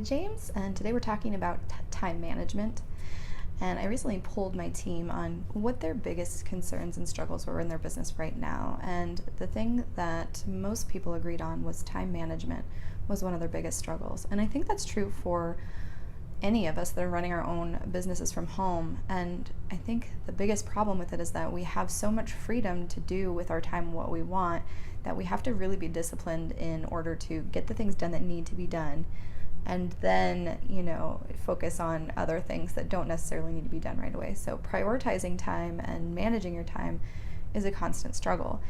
James, and today we're talking about time management. And I recently polled my team on what their biggest concerns and struggles were in their business right now. And the thing that most people agreed on was time management was one of their biggest struggles. And I think that's true for any of us that are running our own businesses from home. And I think the biggest problem with it is that we have so much freedom to do with our time what we want that we have to really be disciplined in order to get the things done that need to be done, and then, focus on other things that don't necessarily need to be done right away. So prioritizing time and managing your time is a constant struggle.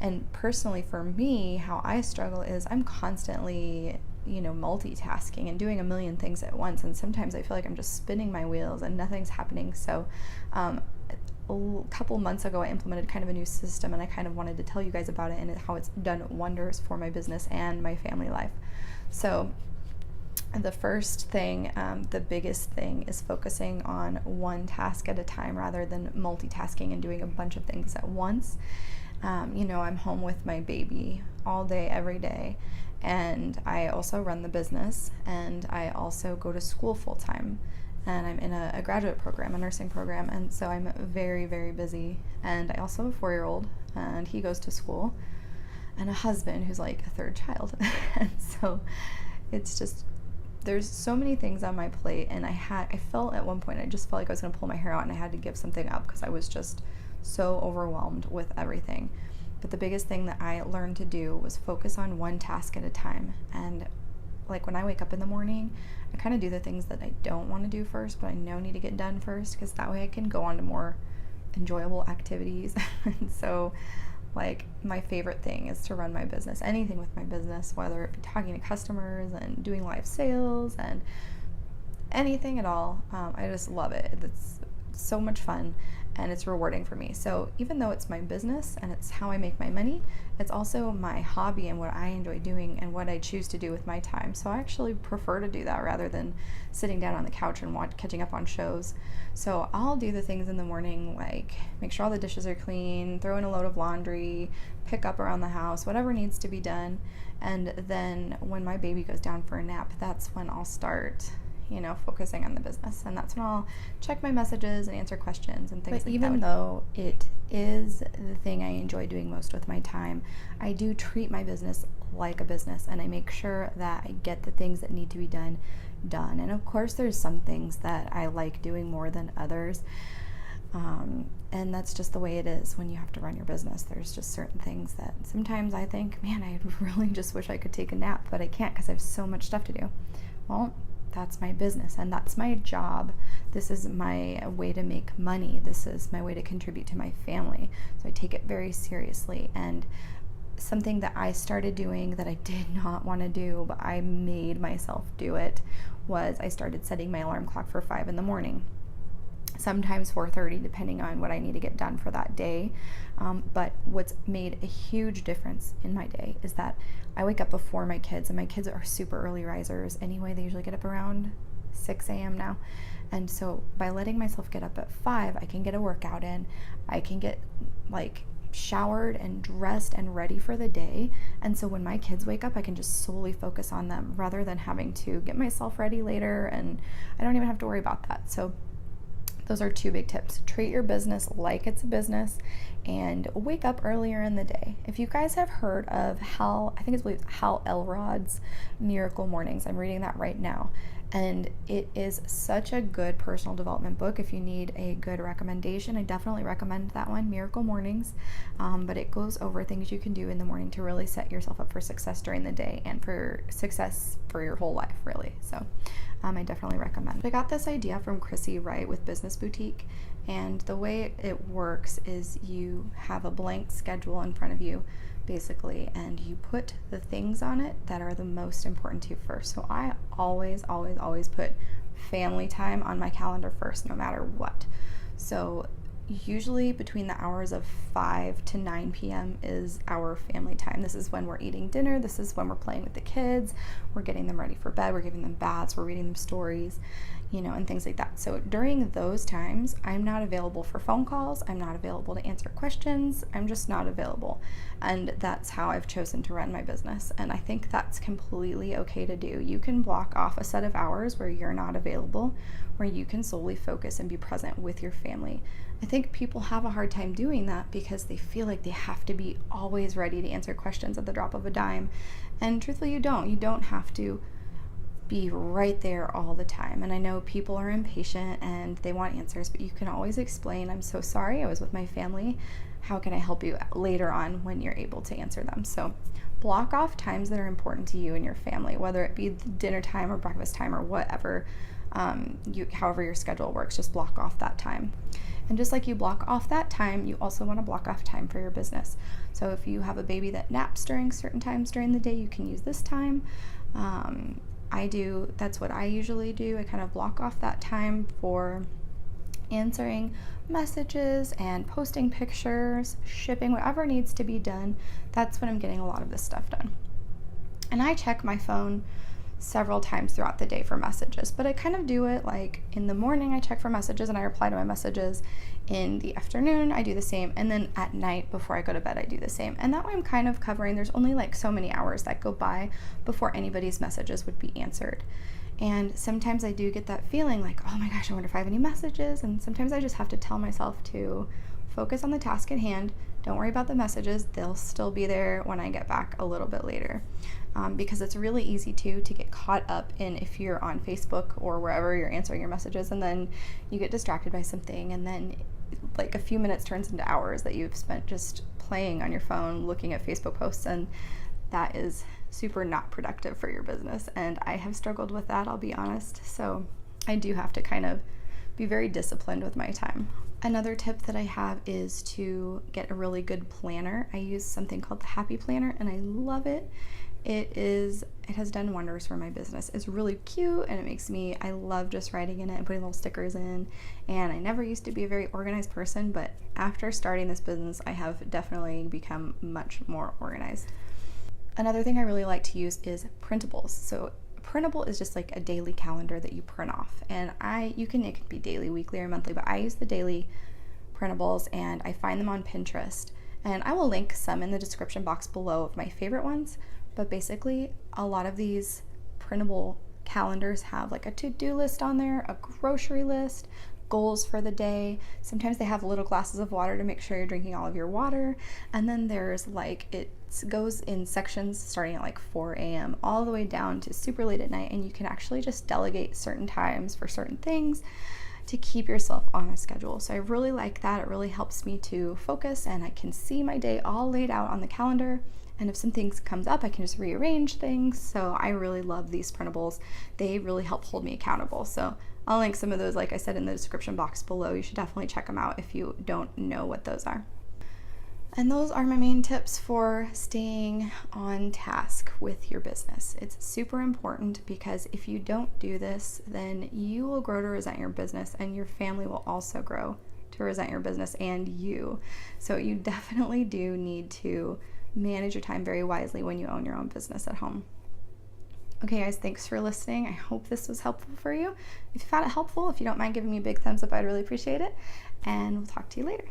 And personally for me, how I struggle is I'm constantly multitasking and doing a million things at once, and sometimes I feel like I'm just spinning my wheels and nothing's happening. So a couple months ago I implemented kind of a new system, and I kind of wanted to tell you guys about it and how it's done wonders for my business and my family life. So the first thing, the biggest thing, is focusing on one task at a time rather than multitasking and doing a bunch of things at once. I'm home with my baby all day, every day, and I also run the business, and I also go to school full time, and I'm in a graduate program, a nursing program, and so I'm very, very busy. And I also have a 4-year-old, and he goes to school, and a husband who's like a third child. And so it's just, there's so many things on my plate, and I felt at one point, I just felt like I was going to pull my hair out and I had to give something up because I was just so overwhelmed with everything. But the biggest thing that I learned to do was focus on one task at a time. And like when I wake up in the morning, I kind of do the things that I don't want to do first, but I know need to get done first, because that way I can go on to more enjoyable activities. And so like my favorite thing is to run my business, anything with my business, whether it be talking to customers and doing live sales and anything at all. I just love it. It's so much fun and it's rewarding for me. So even though it's my business and it's how I make my money, it's also my hobby and what I enjoy doing and what I choose to do with my time. So I actually prefer to do that rather than sitting down on the couch and catching up on shows. So I'll do the things in the morning, like make sure all the dishes are clean, throw in a load of laundry, pick up around the house, whatever needs to be done. And then when my baby goes down for a nap, that's when I'll start focusing on the business. And that's when I'll check my messages and answer questions and things like that. But even though it is the thing I enjoy doing most with my time, I do treat my business like a business, and I make sure that I get the things that need to be done. And of course, there's some things that I like doing more than others. And that's just the way it is when you have to run your business. There's just certain things that sometimes I think, man, I really just wish I could take a nap, but I can't because I have so much stuff to do. Well, that's my business and that's my job. This is my way to make money. This is my way to contribute to my family. So I take it very seriously. And something that I started doing that I did not want to do, but I made myself do it, was I started setting my alarm clock for 5 a.m. Sometimes 4:30, depending on what I need to get done for that day. But what's made a huge difference in my day is that I wake up before my kids, and my kids are super early risers anyway. They usually get up around 6 a.m. now. And so by letting myself get up at 5, I can get a workout in. I can get showered and dressed and ready for the day. And so when my kids wake up, I can just solely focus on them rather than having to get myself ready later, and I don't even have to worry about that. So those are 2 big tips. Treat your business like it's a business and wake up earlier in the day. If you guys have heard of Hal Elrod's Miracle Mornings, I'm reading that right now. And it is such a good personal development book. If you need a good recommendation, I definitely recommend that one, Miracle Mornings. But it goes over things you can do in the morning to really set yourself up for success during the day and for success for your whole life, really. So I definitely recommend. I got this idea from Chrissy Wright with Business Boutique. And the way it works is you have a blank schedule in front of you, basically, and you put the things on it that are the most important to you first. So I always put family time on my calendar first, no matter what. So usually between the hours of 5 to 9 p.m. is our family time. This is when we're eating dinner. This is when we're playing with the kids. We're getting them ready for bed. We're giving them baths. We're reading them stories. and things like that. So during those times, I'm not available for phone calls. I'm not available to answer questions. I'm just not available. And that's how I've chosen to run my business. And I think that's completely okay to do. You can block off a set of hours where you're not available, where you can solely focus and be present with your family. I think people have a hard time doing that because they feel like they have to be always ready to answer questions at the drop of a dime. And truthfully, you don't. You don't have to be right there all the time. And I know people are impatient and they want answers, but you can always explain, I'm so sorry, I was with my family. How can I help you later on when you're able to answer them? So block off times that are important to you and your family, whether it be dinner time or breakfast time or whatever, however your schedule works, just block off that time. And just like you block off that time, you also want to block off time for your business. So if you have a baby that naps during certain times during the day, you can use this time. That's what I usually do. I kind of block off that time for answering messages and posting pictures, shipping, whatever needs to be done. That's when I'm getting a lot of this stuff done. And I check my phone several times throughout the day for messages, but I kind of do it like in the morning I check for messages and I reply to my messages. In the afternoon I do the same, and then at night before I go to bed I do the same. And that way I'm kind of covering, there's only like so many hours that go by before anybody's messages would be answered. And sometimes I do get that feeling like, oh my gosh, I wonder if I have any messages. And sometimes I just have to tell myself to focus on the task at hand. Don't worry about the messages. They'll still be there when I get back a little bit later. Because it's really easy to get caught up in, if you're on Facebook or wherever you're answering your messages, and then you get distracted by something, and then like a few minutes turns into hours that you've spent just playing on your phone looking at Facebook posts, and that is super not productive for your business. And I have struggled with that, I'll be honest. So I do have to kind of be very disciplined with my time. Another tip that I have is to get a really good planner. I use something called the Happy Planner and I love it. It has done wonders for my business. It's really cute and I love just writing in it and putting little stickers in. And I never used to be a very organized person, but after starting this business, I have definitely become much more organized. Another thing I really like to use is printables. So a printable is just like a daily calendar that you print off. And it can be daily, weekly, or monthly, but I use the daily printables and I find them on Pinterest. And I will link some in the description box below of my favorite ones. But basically, a lot of these printable calendars have like a to-do list on there, a grocery list, goals for the day. Sometimes they have little glasses of water to make sure you're drinking all of your water. And then there's it goes in sections starting at like 4 a.m. all the way down to super late at night. And you can actually just delegate certain times for certain things to keep yourself on a schedule. So I really like that. It really helps me to focus and I can see my day all laid out on the calendar. And if some things comes up, I can just rearrange things. So I really love these printables. They really help hold me accountable. So I'll link some of those, like I said, in the description box below. You should definitely check them out if you don't know what those are. And those are my main tips for staying on task with your business. It's super important because if you don't do this, then you will grow to resent your business and your family will also grow to resent your business and you. So you definitely do need to manage your time very wisely when you own your own business at home. Okay guys, thanks for listening. I hope this was helpful for you. If you found it helpful, if you don't mind giving me a big thumbs up, I'd really appreciate it. And we'll talk to you later.